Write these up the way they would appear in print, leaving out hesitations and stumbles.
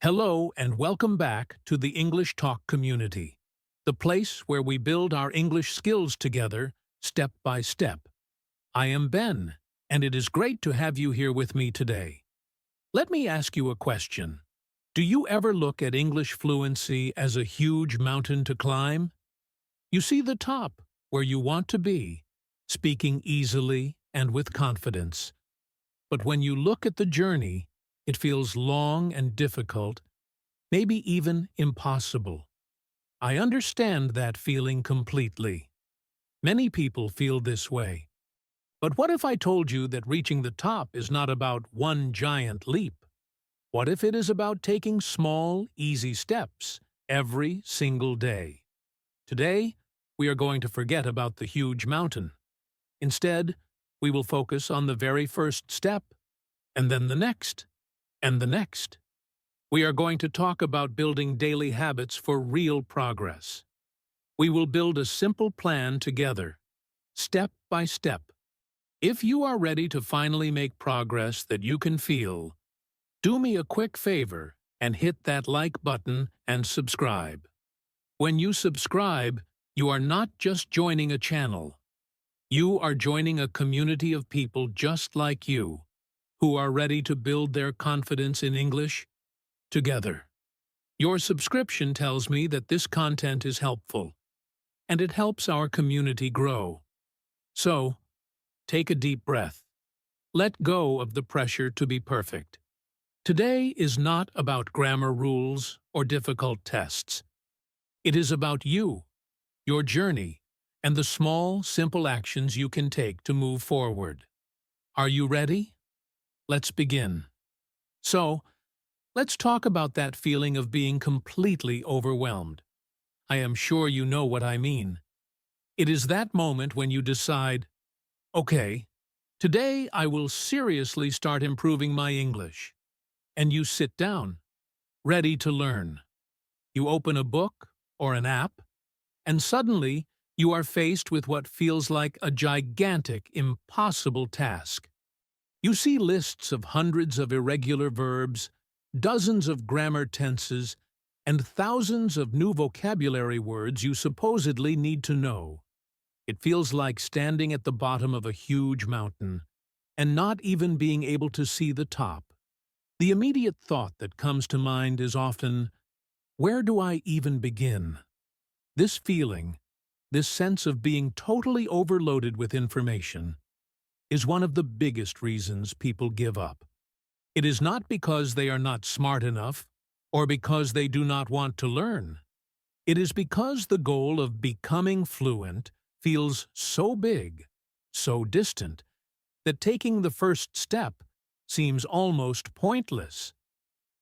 Hello and welcome back to the English Talk community, the place where we build our English skills together, step by step. I am Ben, and it is great to have you here with me today. Let me ask you a question. Do you ever look at English fluency as a huge mountain to climb? You see the top, where you want to be, speaking easily and with confidence. But when you look at the journey, it feels long and difficult, maybe even impossible. I understand that feeling completely. Many people feel this way. But what if I told you that reaching the top is not about one giant leap? What if it is about taking small, easy steps every single day? Today, we are going to forget about the huge mountain. Instead, we will focus on the very first step, and then the next, and the next. We are going to talk about building daily habits for real progress. We will build a simple plan together, step by step. If you are ready to finally make progress that you can feel, do me a quick favor and hit that like button and subscribe. When you subscribe, you are not just joining a channel. You are joining a community of people just like you, who are ready to build their confidence in English together. Your subscription tells me that this content is helpful, and it helps our community grow. So, take a deep breath. Let go of the pressure to be perfect. Today is not about grammar rules or difficult tests. It is about you, your journey, and the small, simple actions you can take to move forward. Are you ready? Let's begin. So, let's talk about that feeling of being completely overwhelmed. I am sure you know what I mean. It is that moment when you decide, okay, today I will seriously start improving my English. And you sit down, ready to learn. You open a book or an app, and suddenly you are faced with what feels like a gigantic, impossible task. You see lists of hundreds of irregular verbs, dozens of grammar tenses, and thousands of new vocabulary words you supposedly need to know. It feels like standing at the bottom of a huge mountain and not even being able to see the top. The immediate thought that comes to mind is often, where do I even begin? This feeling, this sense of being totally overloaded with information, is one of the biggest reasons people give up. It is not because they are not smart enough or because they do not want to learn. It is because the goal of becoming fluent feels so big, so distant, that taking the first step seems almost pointless.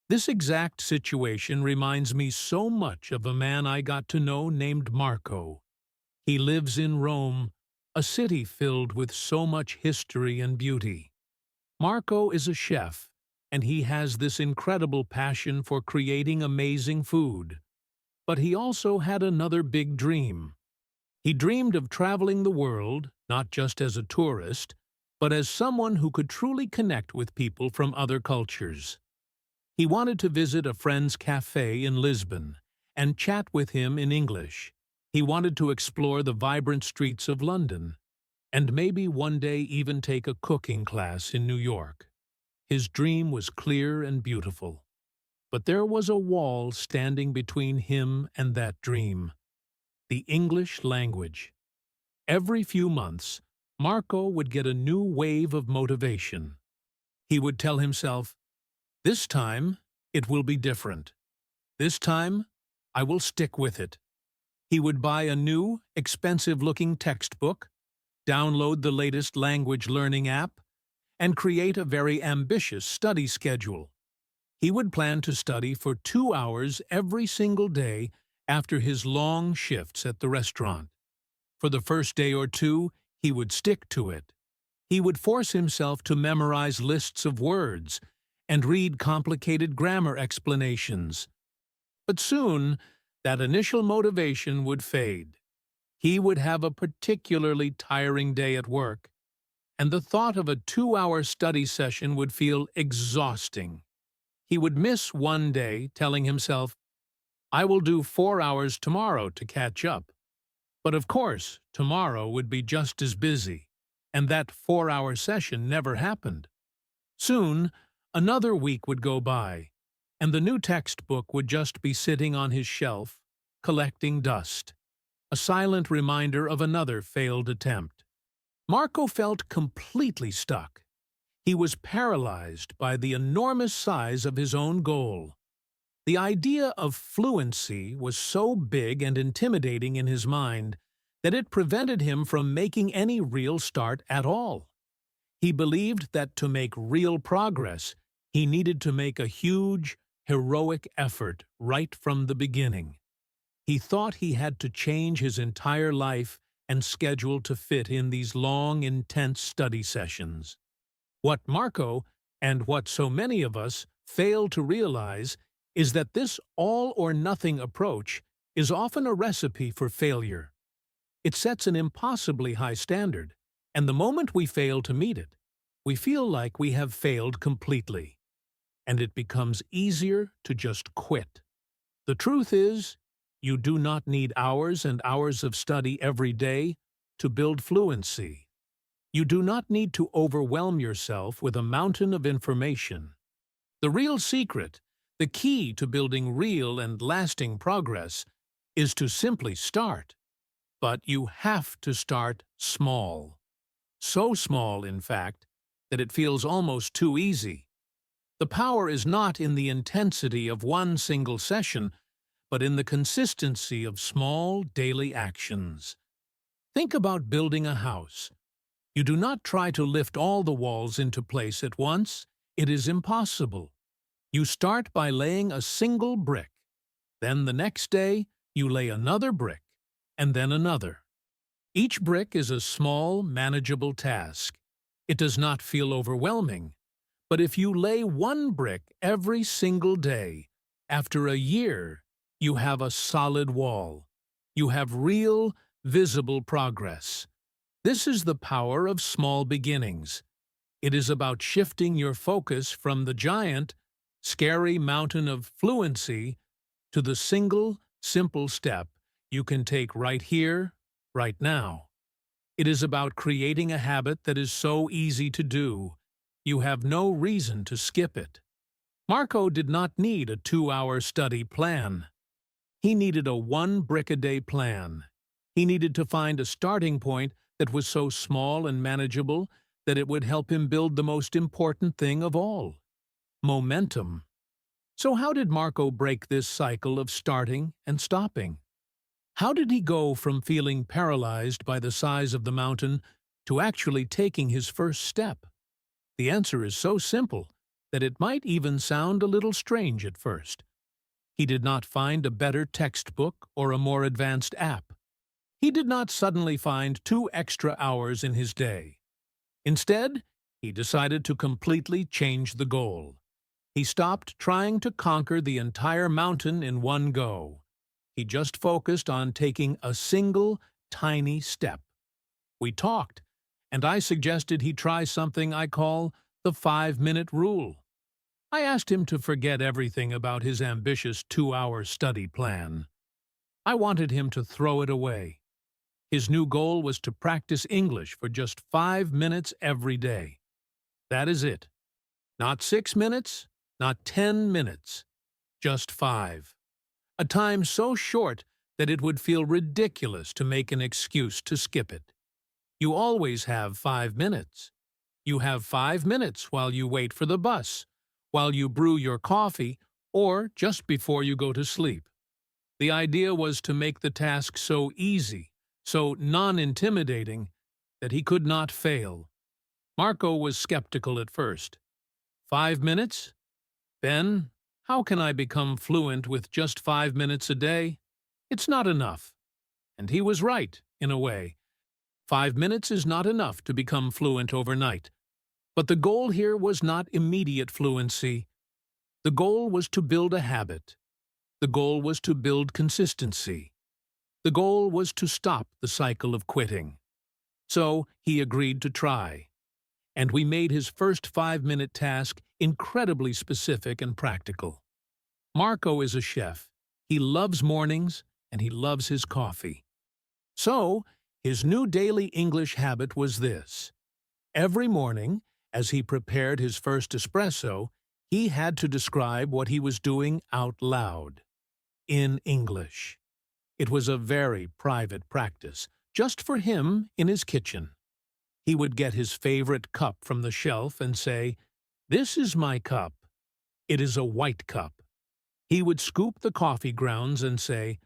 This exact situation reminds me so much of a man I got to know named Marco. He lives in Rome, a city filled with so much history and beauty. Marco is a chef, and he has this incredible passion for creating amazing food. But he also had another big dream. He dreamed of traveling the world, not just as a tourist, but as someone who could truly connect with people from other cultures. He wanted to visit a friend's cafe in Lisbon and chat with him in English. He wanted to explore the vibrant streets of London, and maybe one day even take a cooking class in New York. His dream was clear and beautiful, but there was a wall standing between him and that dream: the English language. Every few months, Marco would get a new wave of motivation. He would tell himself, this time, it will be different. This time, I will stick with it. He would buy a new, expensive-looking textbook, download the latest language learning app, and create a very ambitious study schedule. He would plan to study for 2 hours every single day after his long shifts at the restaurant. For the first day or two, he would stick to it. He would force himself to memorize lists of words and read complicated grammar explanations. But soon, that initial motivation would fade. He would have a particularly tiring day at work, and the thought of a 2-hour study session would feel exhausting. He would miss one day, telling himself, I will do 4 hours tomorrow to catch up. But of course, tomorrow would be just as busy, and that 4-hour session never happened. Soon, another week would go by, and the new textbook would just be sitting on his shelf, collecting dust, a silent reminder of another failed attempt. Marco felt completely stuck. He was paralyzed by the enormous size of his own goal. The idea of fluency was so big and intimidating in his mind that it prevented him from making any real start at all. He believed that to make real progress, he needed to make a huge, heroic effort right from the beginning. He thought he had to change his entire life and schedule to fit in these long, intense study sessions. What Marco, and what so many of us, fail to realize is that this all-or-nothing approach is often a recipe for failure. It sets an impossibly high standard, and the moment we fail to meet it, we feel like we have failed completely, and it becomes easier to just quit. The truth is, you do not need hours and hours of study every day to build fluency. You do not need to overwhelm yourself with a mountain of information. The real secret, the key to building real and lasting progress, is to simply start. But you have to start small. So small, in fact, that it feels almost too easy. The power is not in the intensity of one single session, but in the consistency of small daily actions. Think about building a house. You do not try to lift all the walls into place at once. It is impossible. You start by laying a single brick. Then the next day, you lay another brick, and then another. Each brick is a small, manageable task. It does not feel overwhelming. But if you lay one brick every single day, after a year, you have a solid wall. You have real, visible progress. This is the power of small beginnings. It is about shifting your focus from the giant, scary mountain of fluency to the single, simple step you can take right here, right now. It is about creating a habit that is so easy to do, you have no reason to skip it. Marco did not need a 2-hour study plan. He needed a one-brick-a-day plan. He needed to find a starting point that was so small and manageable that it would help him build the most important thing of all: momentum. So how did Marco break this cycle of starting and stopping? How did he go from feeling paralyzed by the size of the mountain to actually taking his first step? The answer is so simple that it might even sound a little strange at first. He did not find a better textbook or a more advanced app. He did not suddenly find 2 extra hours in his day. Instead, he decided to completely change the goal. He stopped trying to conquer the entire mountain in one go. He just focused on taking a single, tiny step. We talked, and I suggested he try something I call the 5-minute rule. I asked him to forget everything about his ambitious 2-hour study plan. I wanted him to throw it away. His new goal was to practice English for just 5 minutes every day. That is it. Not 6 minutes, not 10 minutes, just 5. A time so short that it would feel ridiculous to make an excuse to skip it. You always have 5 minutes. You have 5 minutes while you wait for the bus, while you brew your coffee, or just before you go to sleep. The idea was to make the task so easy, so non-intimidating, that he could not fail. Marco was skeptical at first. 5 minutes? Ben, how can I become fluent with just 5 minutes a day? It's not enough. And he was right, in a way. 5 minutes is not enough to become fluent overnight. But the goal here was not immediate fluency. The goal was to build a habit. The goal was to build consistency. The goal was to stop the cycle of quitting. So he agreed to try. And we made his first 5-minute task incredibly specific and practical. Marco is a chef. He loves mornings and he loves his coffee. So, his new daily English habit was this. Every morning, as he prepared his first espresso, he had to describe what he was doing out loud, in English. It was a very private practice, just for him in his kitchen. He would get his favorite cup from the shelf and say, "This is my cup. It is a white cup." He would scoop the coffee grounds and say,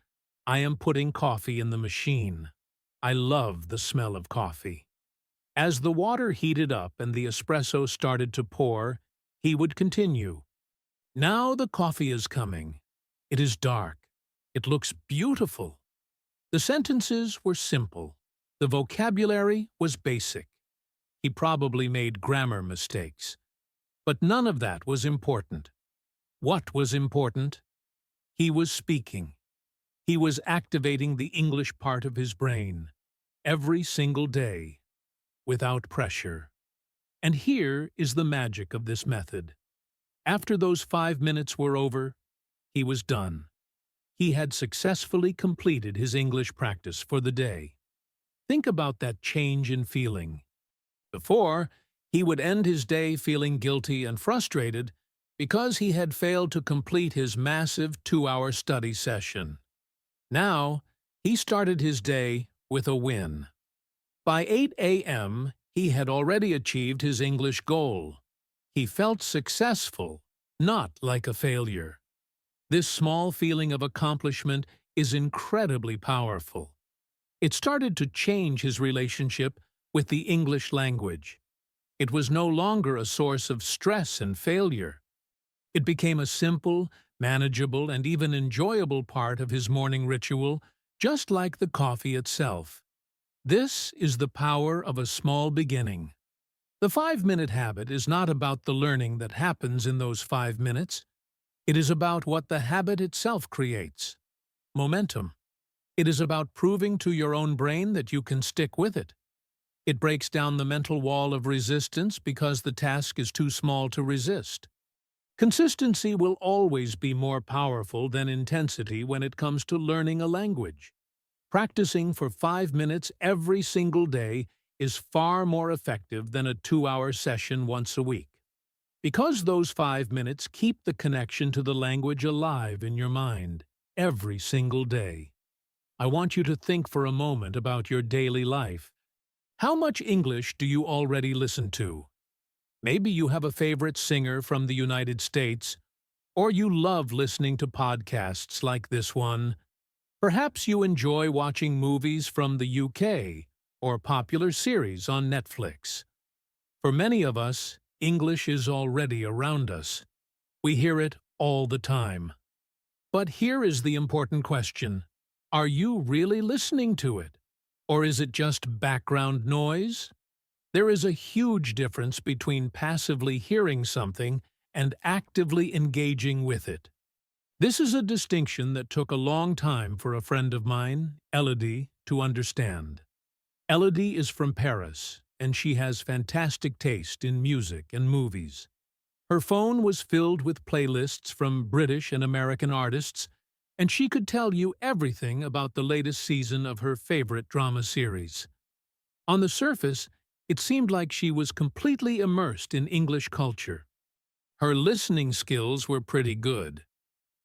"I am putting coffee in the machine. I love the smell of coffee." As the water heated up and the espresso started to pour, he would continue. "Now the coffee is coming. It is dark. It looks beautiful." The sentences were simple. The vocabulary was basic. He probably made grammar mistakes. But none of that was important. What was important? He was speaking. He was activating the English part of his brain, every single day, without pressure. And here is the magic of this method. After those 5 minutes were over, he was done. He had successfully completed his English practice for the day. Think about that change in feeling. Before, he would end his day feeling guilty and frustrated because he had failed to complete his massive 2-hour study session. Now, he started his day with a win. By 8 a.m., he had already achieved his English goal. He felt successful, not like a failure. This small feeling of accomplishment is incredibly powerful. It started to change his relationship with the English language. It was no longer a source of stress and failure. It became a simple, manageable, and even enjoyable part of his morning ritual, just like the coffee itself. This is the power of a small beginning. The 5-minute habit is not about the learning that happens in those 5 minutes. It is about what the habit itself creates. Momentum. It is about proving to your own brain that you can stick with it. It breaks down the mental wall of resistance because the task is too small to resist. Consistency will always be more powerful than intensity when it comes to learning a language. Practicing for 5 minutes every single day is far more effective than a 2-hour session once a week. Because those 5 minutes keep the connection to the language alive in your mind every single day. I want you to think for a moment about your daily life. How much English do you already listen to? Maybe you have a favorite singer from the United States, or you love listening to podcasts like this one. Perhaps you enjoy watching movies from the UK or popular series on Netflix. For many of us, English is already around us. We hear it all the time. But here is the important question. Are you really listening to it? Or is it just background noise? There is a huge difference between passively hearing something and actively engaging with it. This is a distinction that took a long time for a friend of mine, Elodie, to understand. Elodie is from Paris, and she has fantastic taste in music and movies. Her phone was filled with playlists from British and American artists, and she could tell you everything about the latest season of her favorite drama series. On the surface, it seemed like she was completely immersed in English culture. Her listening skills were pretty good.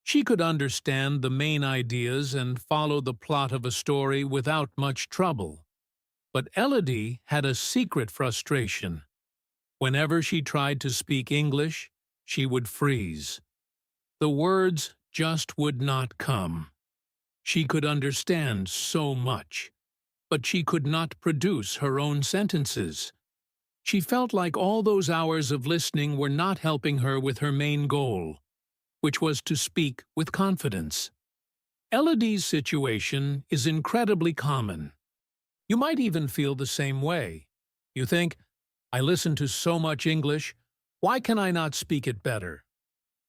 She could understand the main ideas and follow the plot of a story without much trouble. But Elodie had a secret frustration. Whenever she tried to speak English, she would freeze. The words just would not come. She could understand so much, but she could not produce her own sentences. She felt like all those hours of listening were not helping her with her main goal, which was to speak with confidence. Elodie's situation is incredibly common. You might even feel the same way. You think, I listen to so much English, why can I not speak it better?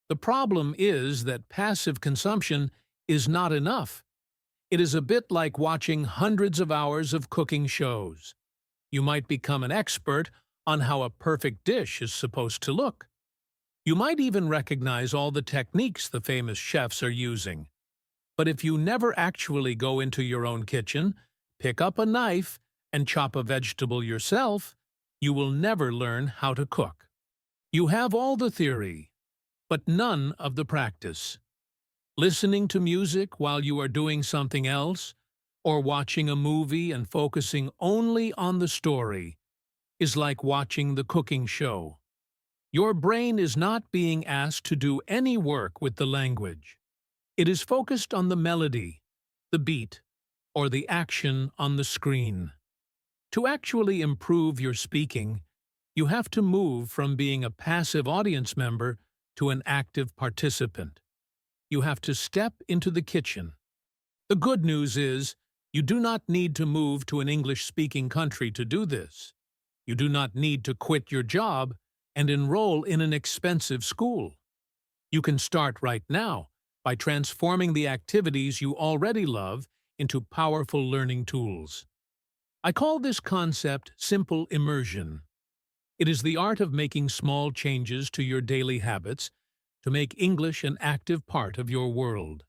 The problem is that passive consumption is not enough. It is a bit like watching hundreds of hours of cooking shows. You might become an expert on how a perfect dish is supposed to look. You might even recognize all the techniques the famous chefs are using. But if you never actually go into your own kitchen, pick up a knife, and chop a vegetable yourself, you will never learn how to cook. You have all the theory, but none of the practice. Listening to music while you are doing something else, or watching a movie and focusing only on the story, is like watching the cooking show. Your brain is not being asked to do any work with the language. It is focused on the melody, the beat, or the action on the screen. To actually improve your speaking, you have to move from being a passive audience member to an active participant. You have to step into the kitchen. The good news is, you do not need to move to an English-speaking country to do this. You do not need to quit your job and enroll in an expensive school. You can start right now by transforming the activities you already love into powerful learning tools. I call this concept simple immersion. It is the art of making small changes to your daily habits to make English an active part of your world.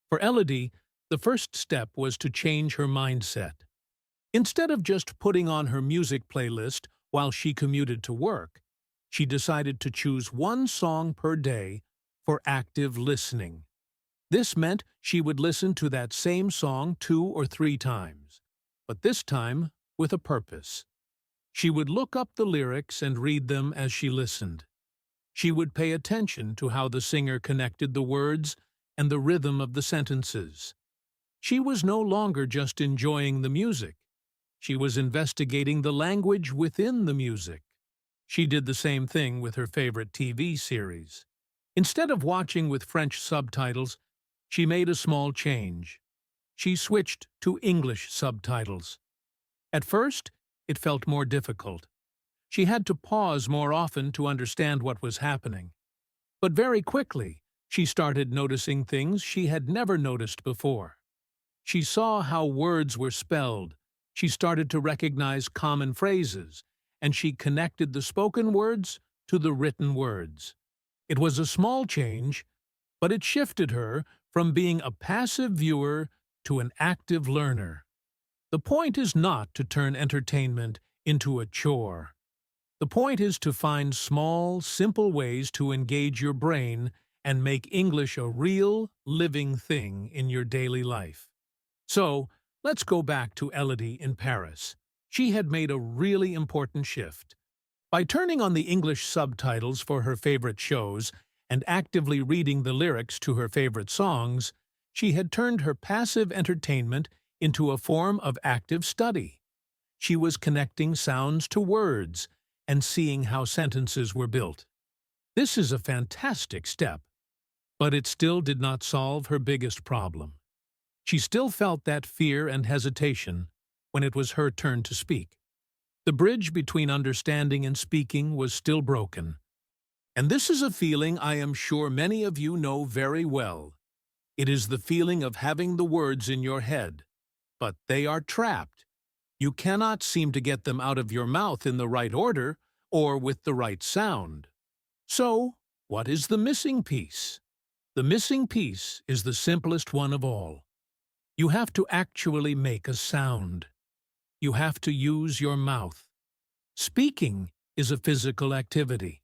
For Elodie, the first step was to change her mindset. Instead of just putting on her music playlist while she commuted to work, she decided to choose one song per day for active listening. This meant she would listen to that same song 2 or 3 times, but this time with a purpose. She would look up the lyrics and read them as she listened. She would pay attention to how the singer connected the words and the rhythm of the sentences. She was no longer just enjoying the music. She was investigating the language within the music. She did the same thing with her favorite TV series. Instead of watching with French subtitles, she made a small change. She switched to English subtitles. At first, it felt more difficult. She had to pause more often to understand what was happening. But very quickly, she started noticing things she had never noticed before. She saw how words were spelled. She started to recognize common phrases, and she connected the spoken words to the written words. It was a small change, but it shifted her from being a passive viewer to an active learner. The point is not to turn entertainment into a chore. The point is to find small, simple ways to engage your brain and make English a real, living thing in your daily life. So, let's go back to Elodie in Paris. She had made a really important shift. By turning on the English subtitles for her favorite shows and actively reading the lyrics to her favorite songs, she had turned her passive entertainment into a form of active study. She was connecting sounds to words and seeing how sentences were built. This is a fantastic step, but it still did not solve her biggest problem. She still felt that fear and hesitation when it was her turn to speak. The bridge between understanding and speaking was still broken. And this is a feeling I am sure many of you know very well. It is the feeling of having the words in your head, but they are trapped. You cannot seem to get them out of your mouth in the right order or with the right sound. So, what is the missing piece? The missing piece is the simplest one of all. You have to actually make a sound. You have to use your mouth. Speaking is a physical activity.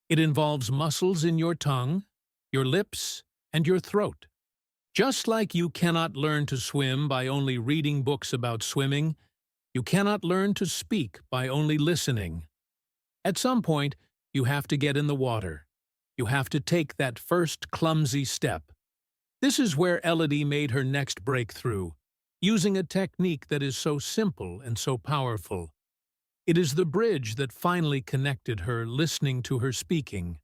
It involves muscles in your tongue, your lips, and your throat. Just like you cannot learn to swim by only reading books about swimming, you cannot learn to speak by only listening. At some point, you have to get in the water. You have to take that first clumsy step. This is where Elodie made her next breakthrough, using a technique that is so simple and so powerful. It is the bridge that finally connected her listening to her speaking.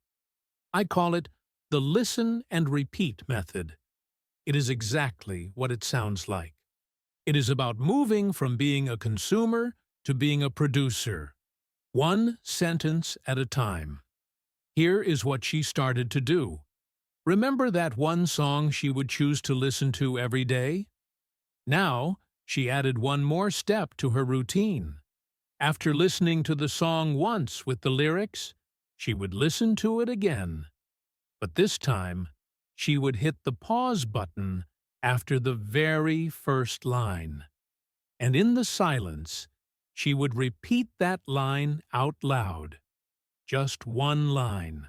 I call it the listen and repeat method. It is exactly what it sounds like. It is about moving from being a consumer to being a producer, one sentence at a time. Here is what she started to do. Remember that one song she would choose to listen to every day? Now, she added one more step to her routine. After listening to the song once with the lyrics, She would listen to it again, but this time she would hit the pause button after the very first line. And in the silence, she would repeat that line out loud. Just one line.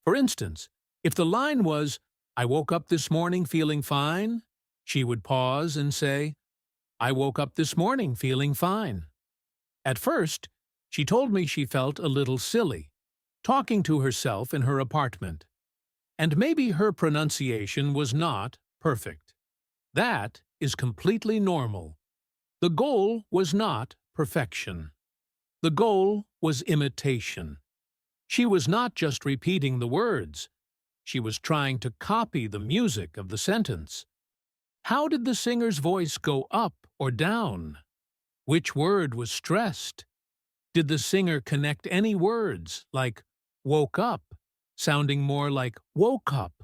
For instance, if the line was, "I woke up this morning feeling fine," she would pause and say, "I woke up this morning feeling fine." At first, she told me she felt a little silly, talking to herself in her apartment. And maybe her pronunciation was not perfect. That is completely normal. The goal was not perfection. The goal was imitation. She was not just repeating the words. She was trying to copy the music of the sentence. How did the singer's voice go up or down? Which word was stressed? Did the singer connect any words, like woke up, sounding more like woke up?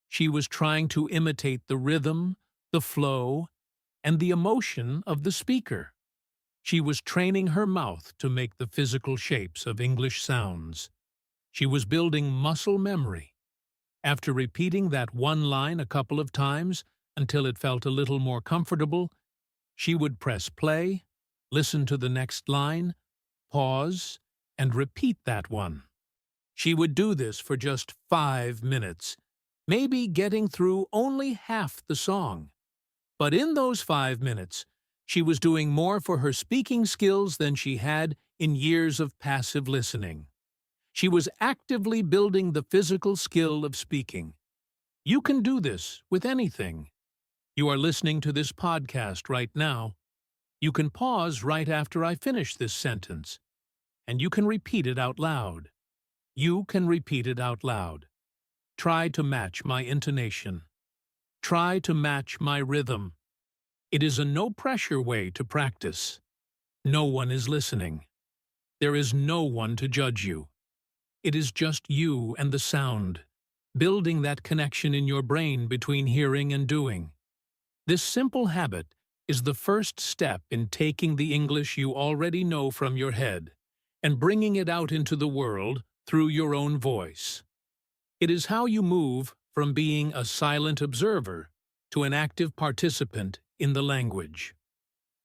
She was trying to imitate the rhythm, the flow, and the emotion of the speaker. She was training her mouth to make the physical shapes of English sounds. She was building muscle memory. After repeating that one line a couple of times until it felt a little more comfortable, she would press play, listen to the next line, pause, and repeat that one. She would do this for just 5 minutes, maybe getting through only half the song. But in those 5 minutes, she was doing more for her speaking skills than she had in years of passive listening. She was actively building the physical skill of speaking. You can do this with anything. You are listening to this podcast right now. You can pause right after I finish this sentence, and you can repeat it out loud. You can repeat it out loud. Try to match my intonation. Try to match my rhythm. It is a no-pressure way to practice. No one is listening. There is no one to judge you. It is just you and the sound, building that connection in your brain between hearing and doing. This simple habit is the first step in taking the English you already know from your head and bringing it out into the world through your own voice. It is how you move from being a silent observer to an active participant in the language.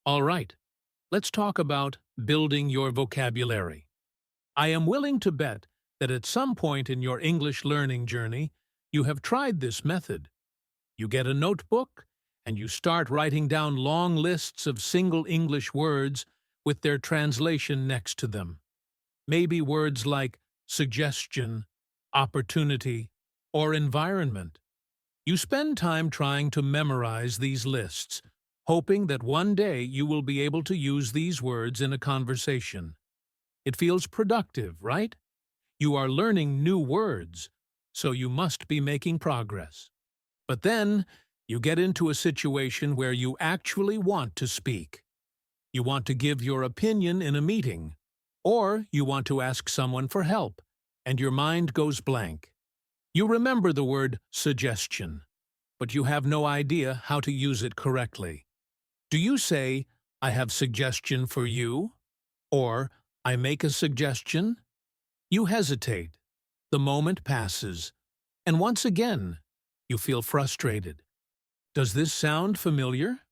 All right, let's talk about building your vocabulary. I am willing to bet that at some point in your English learning journey, you have tried this method. You get a notebook and you start writing down long lists of single English words with their translation next to them. Maybe words like suggestion, opportunity, or environment. You spend time trying to memorize these lists, hoping that one day you will be able to use these words in a conversation. It feels productive, right? You are learning new words, so you must be making progress. But then, you get into a situation where you actually want to speak. You want to give your opinion in a meeting, or you want to ask someone for help, and your mind goes blank. You remember the word suggestion, but you have no idea how to use it correctly. Do you say, "I have suggestion for you," or "I make a suggestion"? You hesitate. The moment passes, and once again, you feel frustrated. Does this sound familiar?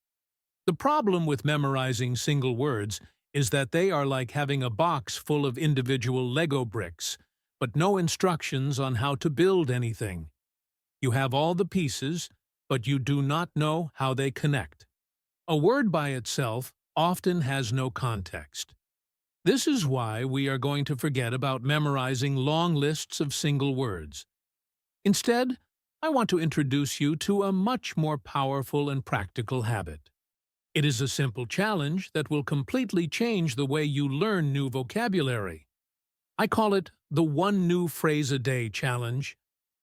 The problem with memorizing single words is that they are like having a box full of individual Lego bricks, but no instructions on how to build anything. You have all the pieces, but you do not know how they connect. A word by itself often has no context. This is why we are going to forget about memorizing long lists of single words. Instead, I want to introduce you to a much more powerful and practical habit. It is a simple challenge that will completely change the way you learn new vocabulary. I call it the One New Phrase a Day challenge.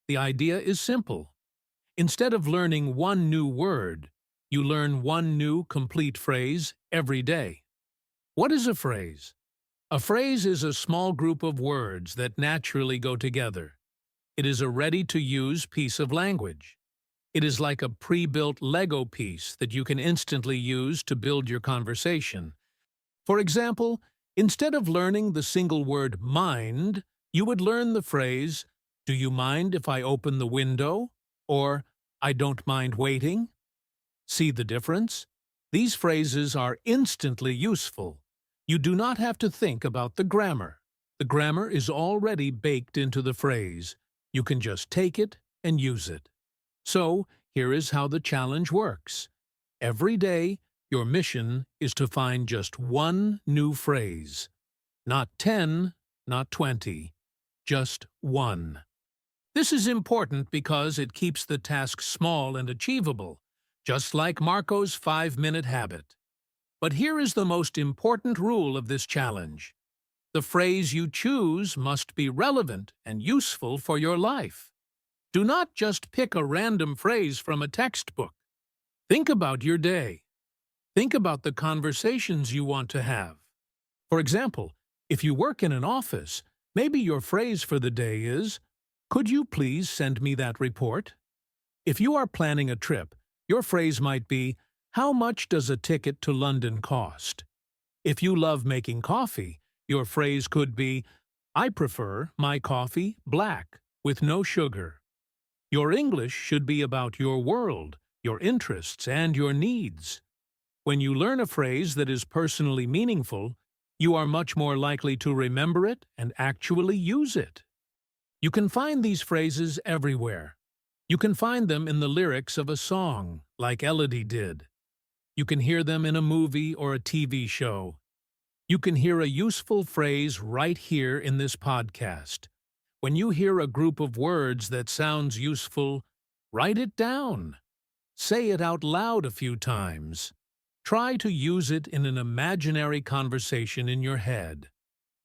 The idea is simple. Instead of learning one new word, you learn one new complete phrase every day. What is a phrase? A phrase is a small group of words that naturally go together. It is a ready-to-use piece of language. It is like a pre-built Lego piece that you can instantly use to build your conversation. For example, instead of learning the single word mind, You would learn the phrase, "Do you mind if I open the window?" or "I don't mind waiting." See the difference? These phrases are instantly useful. You do not have to think about the grammar. The grammar is already baked into the phrase. You can just take it and use it. So, here is how the challenge works. Every day, your mission is to find just one new phrase. Not 10, not 20, just one. This is important because it keeps the task small and achievable, just like Marco's 5-minute habit. But here is the most important rule of this challenge. The phrase you choose must be relevant and useful for your life. Do not just pick a random phrase from a textbook. Think about your day. Think about the conversations you want to have. For example, if you work in an office, maybe your phrase for the day is, "Could you please send me that report?" If you are planning a trip, your phrase might be, "How much does a ticket to London cost?" If you love making coffee, your phrase could be, "I prefer my coffee black, with no sugar." Your English should be about your world, your interests, and your needs. When you learn a phrase that is personally meaningful, you are much more likely to remember it and actually use it. You can find these phrases everywhere. You can find them in the lyrics of a song, like Elodie did. You can hear them in a movie or a TV show. You can hear a useful phrase right here in this podcast. When you hear a group of words that sounds useful, write it down. Say it out loud a few times. Try to use it in an imaginary conversation in your head.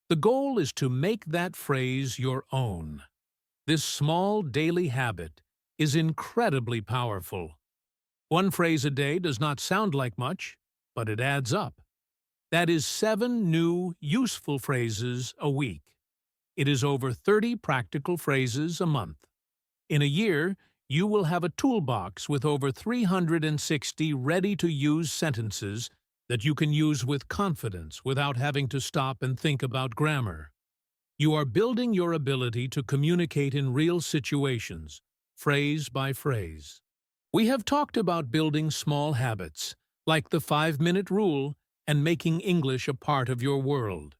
The goal is to make that phrase your own. This small daily habit is incredibly powerful. One phrase a day does not sound like much, but it adds up. That is 7 new, useful phrases a week. It is over 30 practical phrases a month. In a year, you will have a toolbox with over 360 ready-to-use sentences that you can use with confidence without having to stop and think about grammar. You are building your ability to communicate in real situations, phrase by phrase. We have talked about building small habits, like the 5-minute rule, and making English a part of your world.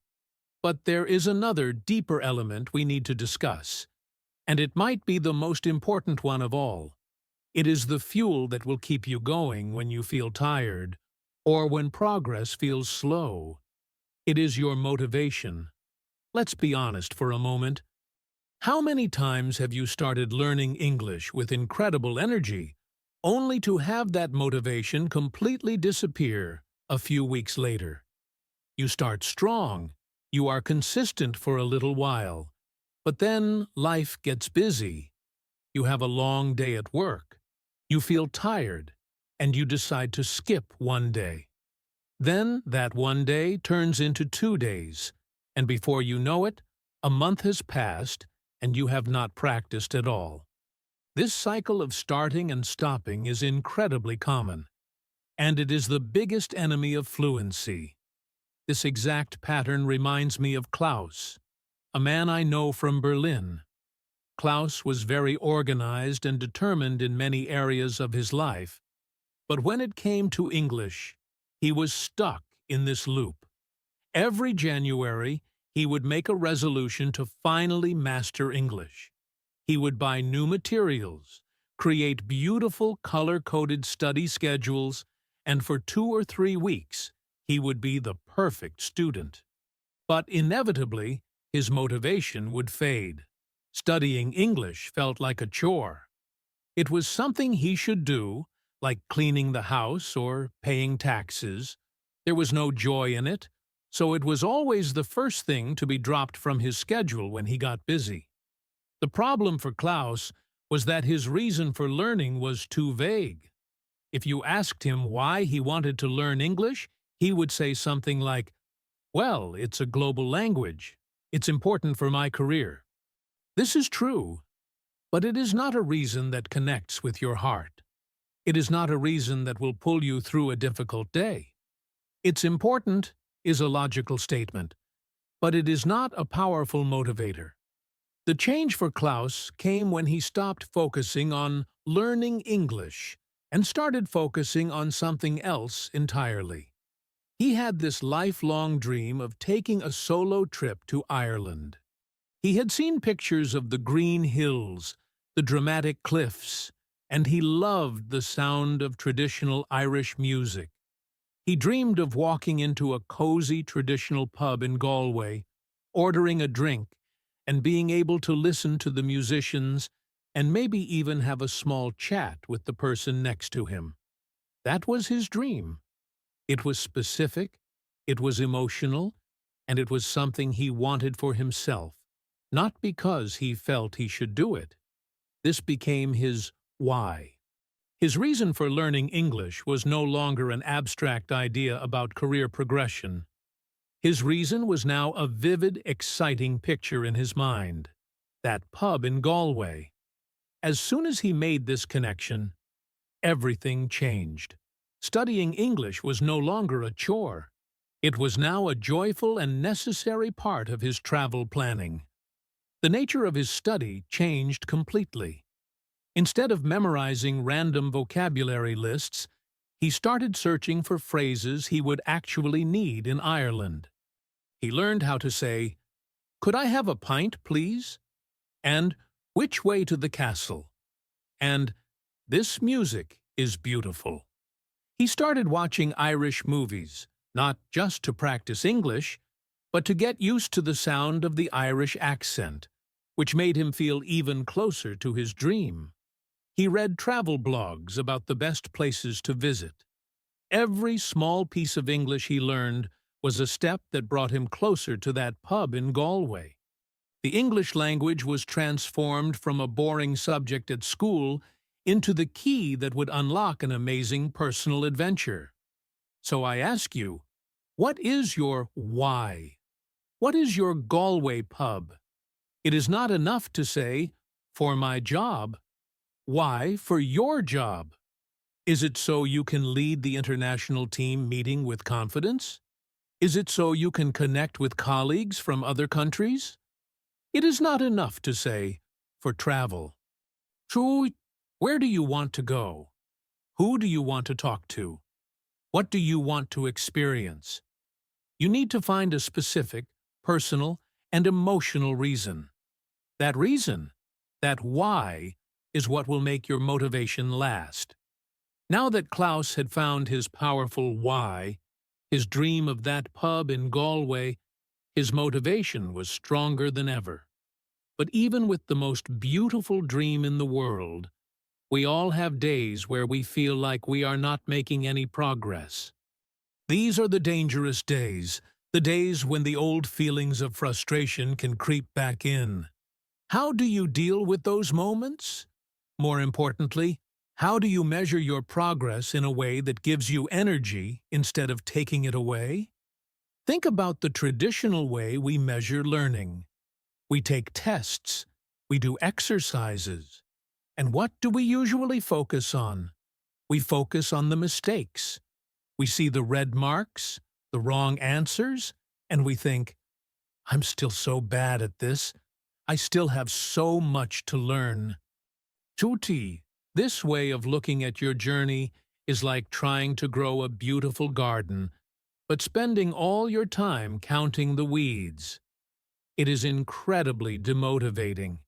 But there is another, deeper element we need to discuss, and it might be the most important one of all. It is the fuel that will keep you going when you feel tired, or when progress feels slow. It is your motivation. Let's be honest for a moment. How many times have you started learning English with incredible energy, only to have that motivation completely disappear a few weeks later? You start strong. You are consistent for a little while, but then life gets busy. You have a long day at work. You feel tired, and you decide to skip one day. Then that one day turns into 2 days, and before you know it, a month has passed, and you have not practiced at all. This cycle of starting and stopping is incredibly common, and it is the biggest enemy of fluency. This exact pattern reminds me of Klaus, a man I know from Berlin. Klaus was very organized and determined in many areas of his life, but when it came to English, he was stuck in this loop. Every January, he would make a resolution to finally master English. He would buy new materials, create beautiful color-coded study schedules, and for 2 or 3 weeks, he would be the perfect student. But inevitably, his motivation would fade. Studying English felt like a chore. It was something he should do, like cleaning the house or paying taxes. There was no joy in it, so it was always the first thing to be dropped from his schedule when he got busy. The problem for Klaus was that his reason for learning was too vague. If you asked him why he wanted to learn English, he would say something like, "Well, it's a global language. It's important for my career." This is true, but it is not a reason that connects with your heart. It is not a reason that will pull you through a difficult day. "It's important" is a logical statement, but it is not a powerful motivator. The change for Klaus came when he stopped focusing on learning English and started focusing on something else entirely. He had this lifelong dream of taking a solo trip to Ireland. He had seen pictures of the green hills, the dramatic cliffs, and he loved the sound of traditional Irish music. He dreamed of walking into a cozy traditional pub in Galway, ordering a drink, and being able to listen to the musicians and maybe even have a small chat with the person next to him. That was his dream. It was specific, it was emotional, and it was something he wanted for himself, not because he felt he should do it. This became his why. His reason for learning English was no longer an abstract idea about career progression. His reason was now a vivid, exciting picture in his mind. That pub in Galway. As soon as he made this connection, everything changed. Studying English was no longer a chore. It was now a joyful and necessary part of his travel planning. The nature of his study changed completely. Instead of memorizing random vocabulary lists, he started searching for phrases he would actually need in Ireland. He learned how to say, "Could I have a pint, please?" And "Which way to the castle?" And "This music is beautiful." He started watching Irish movies, not just to practice English, but to get used to the sound of the Irish accent, which made him feel even closer to his dream. He read travel blogs about the best places to visit. Every small piece of English he learned was a step that brought him closer to that pub in Galway. The English language was transformed from a boring subject at school into the key that would unlock an amazing personal adventure. So I ask you, what is your why? What is your Galway pub? It is not enough to say, "For my job." Why for your job? Is it so you can lead the international team meeting with confidence? Is it so you can connect with colleagues from other countries? It is not enough to say, "For travel." So, where do you want to go? Who do you want to talk to? What do you want to experience? You need to find a specific, personal, and emotional reason. That reason, that why, is what will make your motivation last. Now that Klaus had found his powerful why, his dream of that pub in Galway, his motivation was stronger than ever. But even with the most beautiful dream in the world, we all have days where we feel like we are not making any progress. These are the dangerous days, the days when the old feelings of frustration can creep back in. How do you deal with those moments? More importantly, how do you measure your progress in a way that gives you energy instead of taking it away? Think about the traditional way we measure learning. We take tests, we do exercises, and what do we usually focus on? We focus on the mistakes. We see the red marks, the wrong answers, and we think, "I'm still so bad at this. I still have so much to learn." Tuti, this way of looking at your journey is like trying to grow a beautiful garden, but spending all your time counting the weeds. It is incredibly demotivating.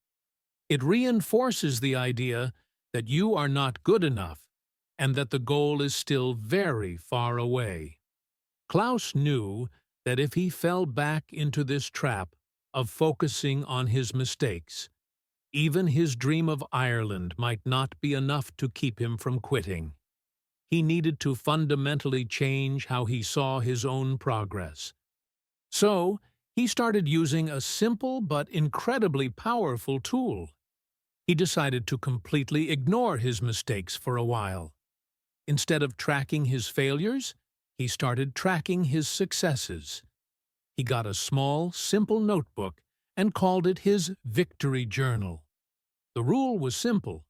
It reinforces the idea that you are not good enough and that the goal is still very far away. Klaus knew that if he fell back into this trap of focusing on his mistakes, even his dream of Ireland might not be enough to keep him from quitting. He needed to fundamentally change how he saw his own progress. So, he started using a simple but incredibly powerful tool. He decided to completely ignore his mistakes for a while. Instead of tracking his failures, he started tracking his successes. He got a small, simple notebook and called it his victory journal. The rule was simple.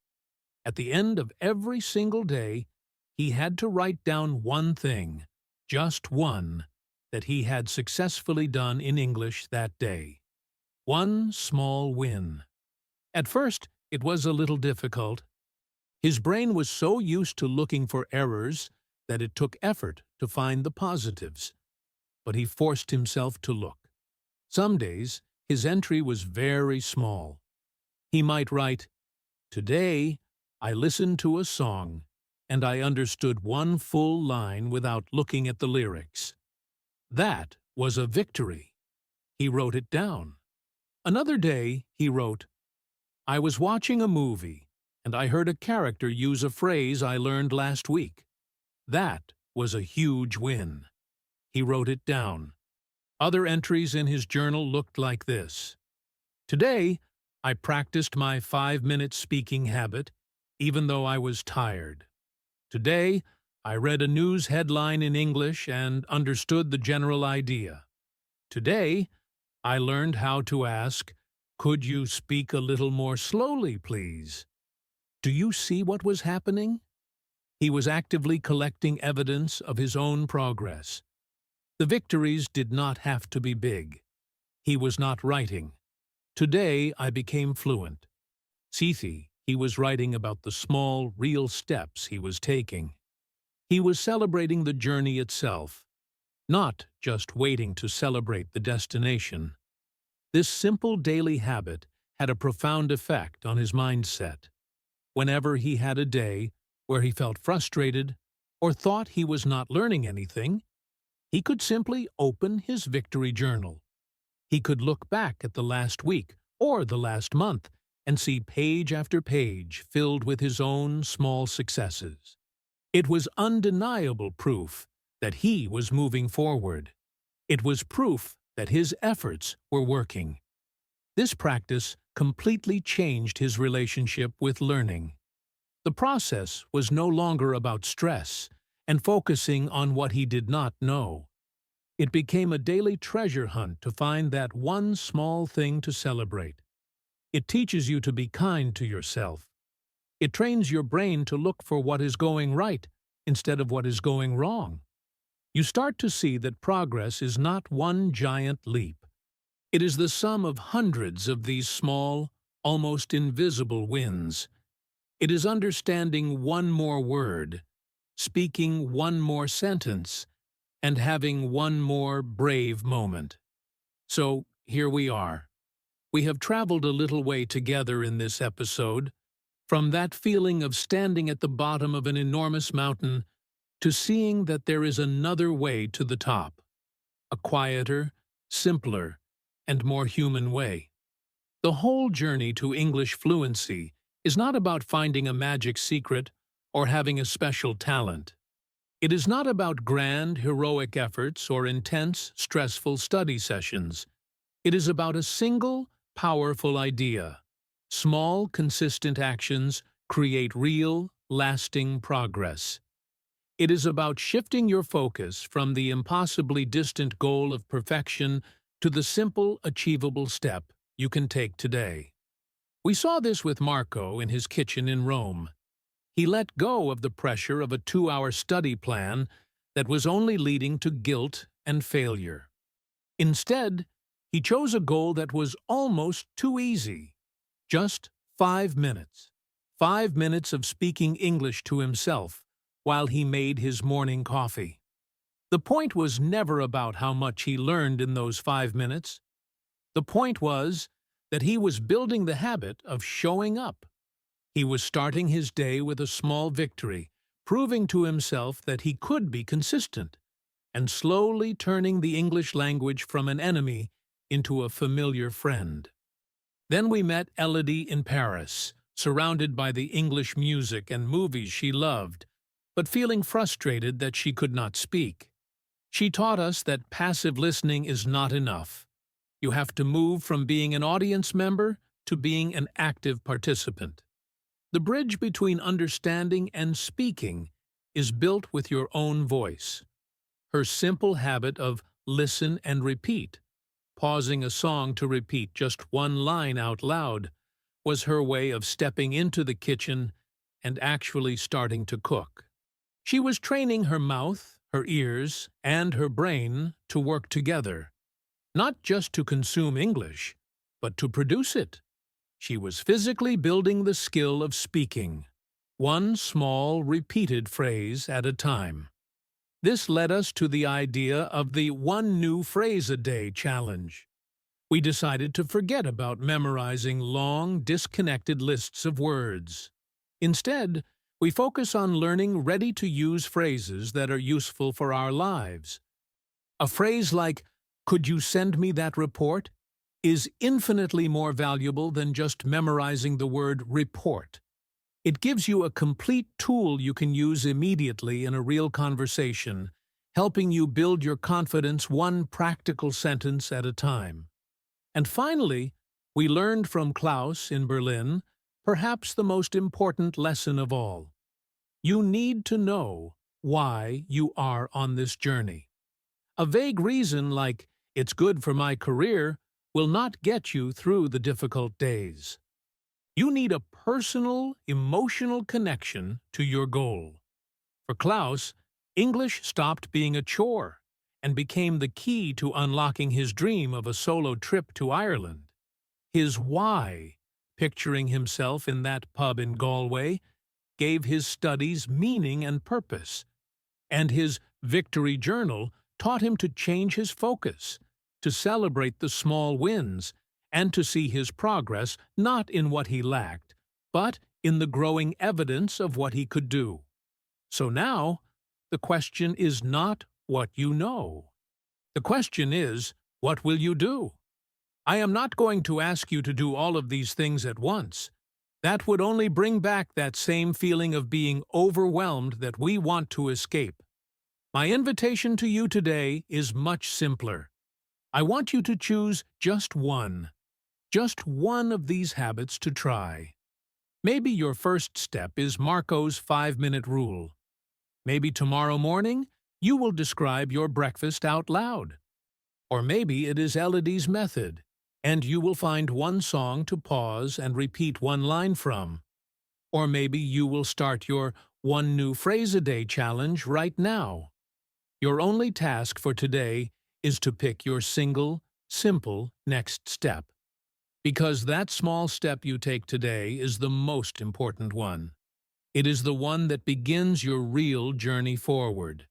At the end of every single day, he had to write down one thing, just one, that he had successfully done in English that day. One small win. At first, it was a little difficult. His brain was so used to looking for errors that it took effort to find the positives. But he forced himself to look. Some days, his entry was very small. He might write, "Today, I listened to a song, and I understood one full line without looking at the lyrics." That was a victory. He wrote it down. Another day, he wrote, "I was watching a movie, and I heard a character use a phrase I learned last week." That was a huge win. He wrote it down. Other entries in his journal looked like this. "Today, I practiced my 5-minute speaking habit, even though I was tired. Today, I read a news headline in English and understood the general idea. Today, I learned how to ask, 'Could you speak a little more slowly, please?'" Do you see what was happening? He was actively collecting evidence of his own progress. The victories did not have to be big. He was not writing, "Today I became fluent." He was writing about the small, real steps he was taking. He was celebrating the journey itself, not just waiting to celebrate the destination. This simple daily habit had a profound effect on his mindset. Whenever he had a day where he felt frustrated or thought he was not learning anything, he could simply open his victory journal. He could look back at the last week or the last month and see page after page filled with his own small successes. It was undeniable proof that he was moving forward. It was proof that his efforts were working. This practice completely changed his relationship with learning. The process was no longer about stress and focusing on what he did not know. It became a daily treasure hunt to find that one small thing to celebrate. It teaches you to be kind to yourself. It trains your brain to look for what is going right instead of what is going wrong. You start to see that progress is not one giant leap. It is the sum of hundreds of these small, almost invisible wins. It is understanding one more word, speaking one more sentence, and having one more brave moment. So, here we are. We have traveled a little way together in this episode, from that feeling of standing at the bottom of an enormous mountain to seeing that there is another way to the top, a quieter, simpler, and more human way. The whole journey to English fluency is not about finding a magic secret or having a special talent. It is not about grand, heroic efforts or intense, stressful study sessions. It is about a single, powerful idea. Small, consistent actions create real, lasting progress. It is about shifting your focus from the impossibly distant goal of perfection to the simple, achievable step you can take today. We saw this with Marco in his kitchen in Rome. He let go of the pressure of a 2-hour study plan that was only leading to guilt and failure. Instead, he chose a goal that was almost too easy. Just 5 minutes. 5 minutes of speaking English to himself while he made his morning coffee. The point was never about how much he learned in those 5 minutes. The point was that he was building the habit of showing up. He was starting his day with a small victory, proving to himself that he could be consistent, and slowly turning the English language from an enemy into a familiar friend. Then we met Elodie in Paris, surrounded by the English music and movies she loved, but feeling frustrated that she could not speak. She taught us that passive listening is not enough. You have to move from being an audience member to being an active participant. The bridge between understanding and speaking is built with your own voice. Her simple habit of listen and repeat, pausing a song to repeat just one line out loud, was her way of stepping into the kitchen and actually starting to cook. She was training her mouth, her ears, and her brain to work together, not just to consume English, but to produce it. She was physically building the skill of speaking, one small, repeated phrase at a time. This led us to the idea of the one new phrase a day challenge. We decided to forget about memorizing long, disconnected lists of words. Instead, we focus on learning ready-to-use phrases that are useful for our lives. A phrase like, "Could you send me that report?" is infinitely more valuable than just memorizing the word report. It gives you a complete tool you can use immediately in a real conversation, helping you build your confidence one practical sentence at a time. And finally, we learned from Klaus in Berlin, perhaps the most important lesson of all. You need to know why you are on this journey. A vague reason like, "It's good for my career," will not get you through the difficult days. You need a personal, emotional connection to your goal. For Klaus, English stopped being a chore and became the key to unlocking his dream of a solo trip to Ireland. His why, picturing himself in that pub in Galway, gave his studies meaning and purpose. And his victory journal taught him to change his focus, to celebrate the small wins, and to see his progress not in what he lacked, but in the growing evidence of what he could do. So now, the question is not what you know. The question is, what will you do? I am not going to ask you to do all of these things at once. That would only bring back that same feeling of being overwhelmed that we want to escape. My invitation to you today is much simpler. I want you to choose just one of these habits to try. Maybe your first step is Marco's 5-minute rule. Maybe tomorrow morning you will describe your breakfast out loud. Or maybe it is Elodie's method, and you will find one song to pause and repeat one line from. Or maybe you will start your one new phrase a day challenge right now. Your only task for today is to pick your single, simple next step. Because that small step you take today is the most important one. It is the one that begins your real journey forward.